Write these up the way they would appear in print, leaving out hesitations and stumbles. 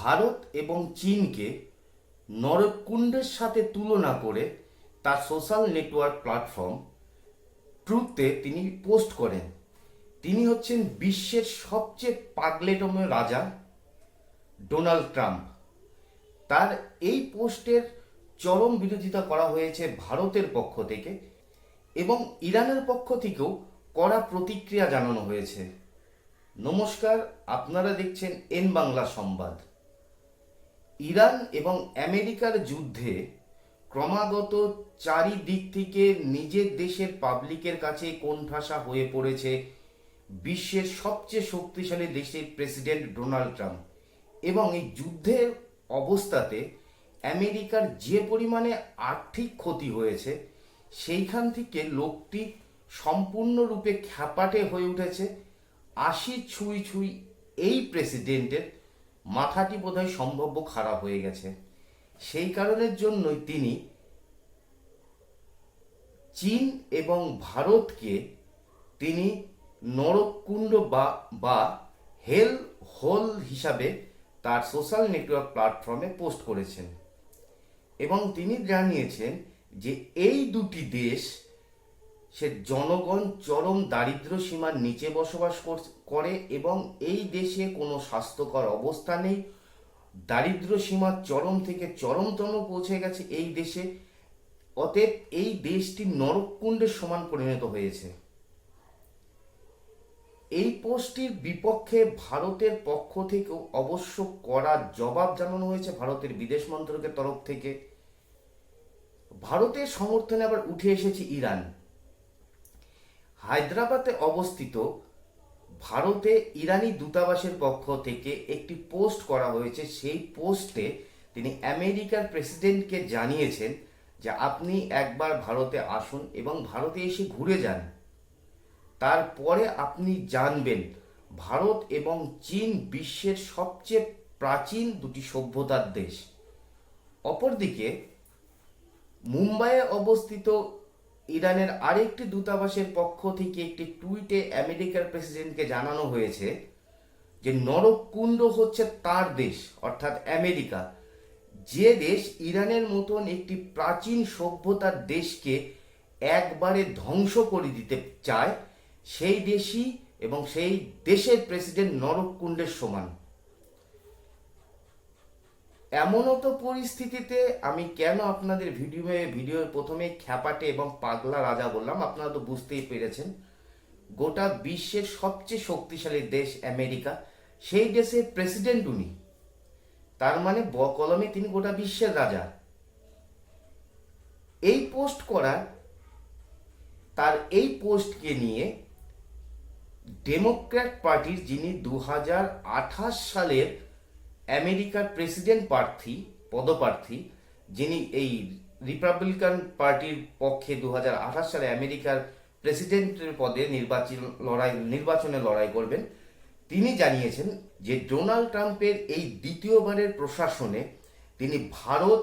ভারত এবং চীনকে নরকুণ্ডের সাথে তুলনা করে তার সোশ্যাল নেটওয়ার্ক প্ল্যাটফর্ম ট্রুথে তিনি পোস্ট করেন। তিনি হচ্ছেন বিশ্বের সবচেয়ে পাগলেটম রাজা ডোনাল্ড ট্রাম্প। তার এই পোস্টের চরম বিরোধিতা করা হয়েছে ভারতের পক্ষ থেকে এবং ইরানের পক্ষ থেকেও কড়া প্রতিক্রিয়া জানানো হয়েছে। নমস্কার, আপনারা দেখছেন এন বাংলা সংবাদ। ইরান এবং আমেরিকার যুদ্ধে ক্রমাগত চারিদিক থেকে নিজের দেশের পাবলিকের কাছে কোণঠাসা হয়ে পড়েছে বিশ্বের সবচেয়ে শক্তিশালী দেশের প্রেসিডেন্ট ডোনাল্ড ট্রাম্প। এবং এই যুদ্ধের অবস্থাতে আমেরিকার যে পরিমাণে আর্থিক ক্ষতি হয়েছে, সেইখান থেকে লোকটি সম্পূর্ণরূপে খ্যাপাটে হয়ে উঠেছে। 80 ছুঁই ছুঁই এই প্রেসিডেন্টের মাথাটি বোধহয় সম্ভাব্য খারাপ হয়ে গেছে। সেই কারণের জন্যই তিনি চীন এবং ভারতকে তিনি নরককুণ্ড বা হেল হোল হিসাবে তার সোশ্যাল নেটওয়ার্ক প্ল্যাটফর্মে পোস্ট করেছেন এবং তিনি জানিয়েছেন যে এই দুটি দেশ সে জনগণ চরম দারিদ্র সীমার নিচে বসবাস করে এবং এই দেশে কোনো স্বাস্থ্যকর অবস্থা নেই। দারিদ্র সীমার চরম থেকে চরমতম পৌঁছে গেছে এই দেশে। অতএব এই দেশটি নরককুণ্ডের সমান পরিণত হয়েছে। এই পোস্টটির বিপক্ষে ভারতের পক্ষ থেকেও অবশ্য কড়া জবাব জানানো হয়েছে ভারতের বিদেশ মন্ত্রকের তরফ থেকে। ভারতের সমর্থনে আবার উঠে এসেছে ইরান। হায়দ্রাবাদে অবস্থিত ভারতে ইরানি দূতাবাসের পক্ষ থেকে একটি পোস্ট করা হয়েছে। সেই পোস্টে তিনি আমেরিকার প্রেসিডেন্টকে জানিয়েছেন যে আপনি একবার ভারতে আসুন এবং ভারতে এসে ঘুরে যান, তারপরে আপনি জানবেন ভারত এবং চীন বিশ্বের সবচেয়ে প্রাচীন দুটি সভ্যতার দেশ। অপরদিকে মুম্বাইয়ে অবস্থিত ইরানের আরেকটি দূতাবাসের পক্ষ থেকে একটি টুইটে আমেরিকার প্রেসিডেন্টকে জানানো হয়েছে যে নরককুণ্ড হচ্ছে তার দেশ, অর্থাৎ আমেরিকা, যে দেশ ইরানের মতন একটি প্রাচীন সভ্যতার দেশকে একবারে ধ্বংস করে দিতে চায়, সেই দেশই এবং সেই দেশের প্রেসিডেন্ট নরককুণ্ডের সমান। এমনও তো পরিস্থিতিতে আমি কেন আপনাদের ভিডিওর প্রথমে খ্যাপাটে এবং পাগলা রাজা বললাম, আপনারা তো বুঝতেই পেরেছেন। গোটা বিশ্বের সবচেয়ে শক্তিশালী দেশ আমেরিকা, সেই দেশের প্রেসিডেন্ট উনি। তার মানে কলমে তিনি গোটা বিশ্বের রাজা। এই পোস্ট করা, তার এই পোস্টকে নিয়ে ডেমোক্র্যাট পার্টির যিনি 2028 সালের আমেরিকার প্রেসিডেন্ট পদপ্রার্থী, যিনি এই রিপাবলিকান পার্টির পক্ষে 2028 সালে আমেরিকার প্রেসিডেন্টের পদে নির্বাচনে লড়াই করবেন, তিনি জানিয়েছেন যে ডোনাল্ড ট্রাম্পের এই দ্বিতীয়বারের প্রশাসনে তিনি ভারত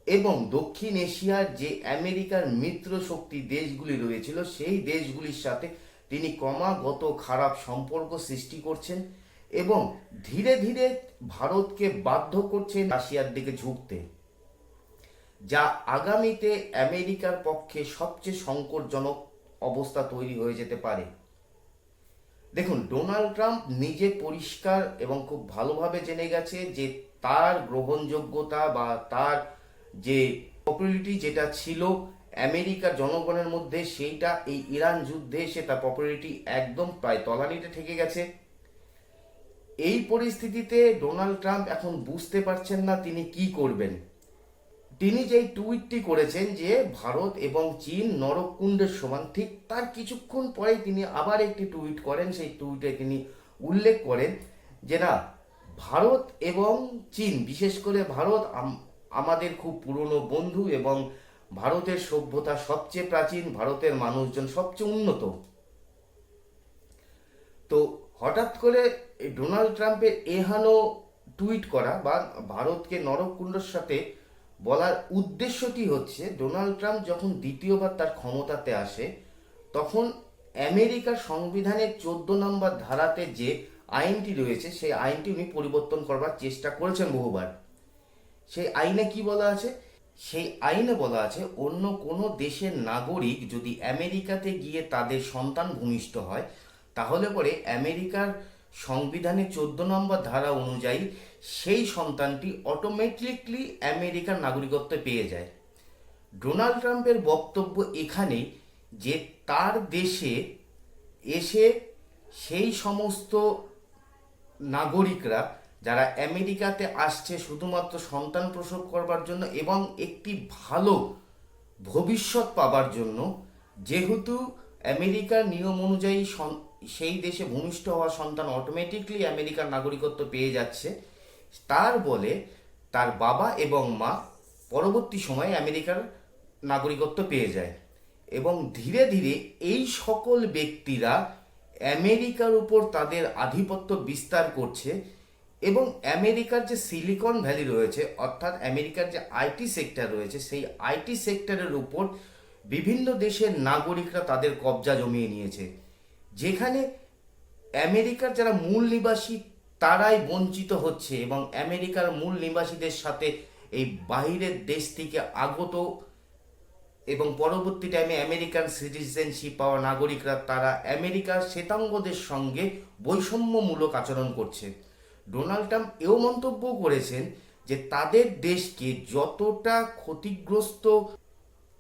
এবং দক্ষিণ এশিয়ার যে আমেরিকার মিত্র শক্তি দেশগুলি রয়েছিল, সেই দেশগুলির সাথে তিনি ক্রমাগত খারাপ সম্পর্ক সৃষ্টি করছেন এবং ধীরে ধীরে ভারতকে বাধ্য করছেন রাশিয়ার দিকে ঝুঁকতে, যা আগামীতে আমেরিকার পক্ষে সবচেয়ে সংকটজনক অবস্থা তৈরি হয়ে যেতে পারে। দেখুন, ডোনাল্ড ট্রাম্প নিজে পরিষ্কার এবং খুব ভালোভাবে জেনে গেছে যে তার গ্রহণযোগ্যতা বা তার যে পপুলারিটি যেটা ছিল আমেরিকার জনগণের মধ্যে, সেইটা এই ইরান যুদ্ধে এসে তার পপুলারিটি একদম প্রায় তলানিতে ঠেকে গেছে। এই পরিস্থিতিতে ডোনাল্ড ট্রাম্প এখন বুঝতে পারছেন না তিনি কি করবেন। তিনি যেই টুইটটি করেছেন যে ভারত এবং চীন নরককুণ্ডের সমান, ঠিক তার কিছুক্ষণ পরে তিনি আবার একটি টুইট করেন। সেই টুইটে তিনি উল্লেখ করেন যে না, ভারত এবং চীন, বিশেষ করে ভারত আমাদের খুব পুরনো বন্ধু এবং ভারতের সভ্যতা সবচেয়ে প্রাচীন, ভারতের মানুষজন সবচেয়ে উন্নত। তো হঠাৎ করে ডোনাল্ড ট্রাম্পের এহানো টুইট করা বা ভারতকে নরককুণ্ডের সাথে বলার উদ্দেশ্যটি হচ্ছে, ডোনাল্ড ট্রাম্প যখন দ্বিতীয়বার তার ক্ষমতাতে আসে তখন আমেরিকার সংবিধানের 14 নম্বর ধারাতে যে আইনটি রয়েছে সেই আইনটি উনি পরিবর্তন করবার চেষ্টা করেছেন বহুবার। সেই আইনে কি বলা আছে? সেই আইনে বলা আছে অন্য কোনো দেশের নাগরিক যদি আমেরিকাতে গিয়ে তাদের সন্তান ভূমিষ্ঠ হয়, তাহলে পরে আমেরিকার সংবিধানের 14 নম্বর ধারা অনুযায়ী সেই সন্তানটি অটোমেটিকলি আমেরিকার নাগরিকত্ব পেয়ে যায়। ডোনাল্ড ট্রাম্পের বক্তব্য এখানেই যে তার দেশে এসে সেই সমস্ত নাগরিকরা যারা আমেরিকাতে আসছে শুধুমাত্র সন্তান প্রসব করবার জন্য এবং একটি ভালো ভবিষ্যৎ পাবার জন্য, যেহেতু আমেরিকার নিয়ম অনুযায়ী সেই দেশে ভূমিষ্ঠ হওয়া সন্তান অটোমেটিকলি আমেরিকার নাগরিকত্ব পেয়ে যাচ্ছে, তার বলে তার বাবা এবং মা পরবর্তী সময়ে আমেরিকার নাগরিকত্ব পেয়ে যায় এবং ধীরে ধীরে এই সকল ব্যক্তিরা আমেরিকার উপর তাদের আধিপত্য বিস্তার করছে এবং আমেরিকার যে সিলিকন ভ্যালি রয়েছে, অর্থাৎ আমেরিকার যে আইটি সেক্টর রয়েছে, সেই আইটি সেক্টরের উপর বিভিন্ন দেশের নাগরিকরা তাদের কবজা জমিয়ে নিয়েছে, যেখানে আমেরিকার যারা মূল নিবাসী তারাই বঞ্চিত হচ্ছে এবং আমেরিকার মূল নিবাসীদের সাথে এই বাইরের দেশ থেকে আগত এবং পরবর্তী টাইমে আমেরিকান সিটিজেনশিপ পাওয়া নাগরিকরা তারা আমেরিকার শ্বেতাঙ্গদের সঙ্গে বৈষম্যমূলক আচরণ করছে। ডোনাল্ড ট্রাম্প এও মন্তব্য করেছেন যে তাদের দেশকে যতটা ক্ষতিগ্রস্ত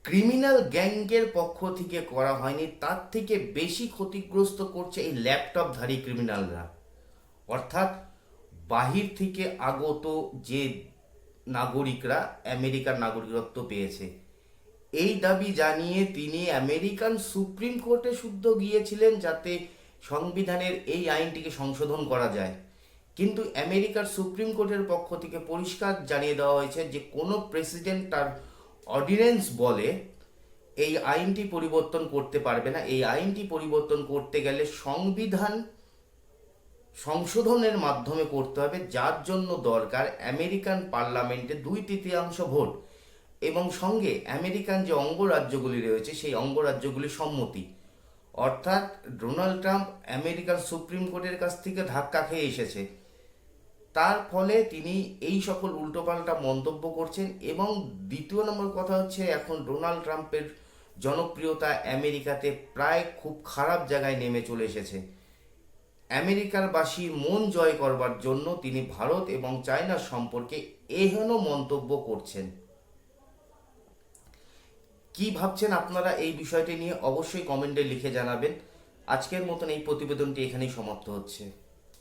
ক্রিমিনাল গ্যাংয়ের পক্ষ থেকে করা হয়নি, তার থেকে বেশি ক্ষতিগ্রস্ত করছে এই ল্যাপটপধারী ক্রিমিনালরা, অর্থাৎ বাহির থেকে আগত যে নাগরিকরা আমেরিকার নাগরিকত্ব পেয়েছে। এই দাবি জানিয়ে তিনি আমেরিকান সুপ্রিম কোর্টে শুদ্ধ গিয়েছিলেন যাতে সংবিধানের এই আইনটিকে সংশোধন করা যায়, কিন্তু আমেরিকার সুপ্রিম কোর্টের পক্ষ থেকে পরিষ্কার জানিয়ে দেওয়া হয়েছে যে কোনো প্রেসিডেন্ট তার অর্ডিন্যান্স বলে এই আইনটি পরিবর্তন করতে পারবে না। এই আইনটি পরিবর্তন করতে গেলে সংবিধান সংশোধনের মাধ্যমে করতে হবে, যার জন্য দরকার আমেরিকান পার্লামেন্টে 2/3 ভোট এবং সঙ্গে আমেরিকান যে অঙ্গরাজ্যগুলি রয়েছে সেই অঙ্গরাজ্যগুলির সম্মতি। অর্থাৎ ডোনাল্ড ট্রাম্প আমেরিকান সুপ্রিম কোর্টের কাছ থেকে ধাক্কা খেয়ে এসেছে, তার ফলে তিনি এই সকল উল্টোপাল্টা মন্তব্য করছেন। এবং দ্বিতীয় নম্বর কথা হচ্ছে, এখন ডোনাল্ড ট্রাম্পের জনপ্রিয়তা আমেরিকাতে প্রায় খুব খারাপ জায়গায় নেমে চলে এসেছে। আমেরিকার বাসীর মন জয় করবার জন্য তিনি ভারত এবং চায়নার সম্পর্কে এহেন মন্তব্য করছেন। কি ভাবছেন আপনারা এই বিষয়টি নিয়ে অবশ্যই কমেন্টে লিখে জানাবেন। আজকের মতন এই প্রতিবেদনটি এখানেই সমাপ্ত হচ্ছে।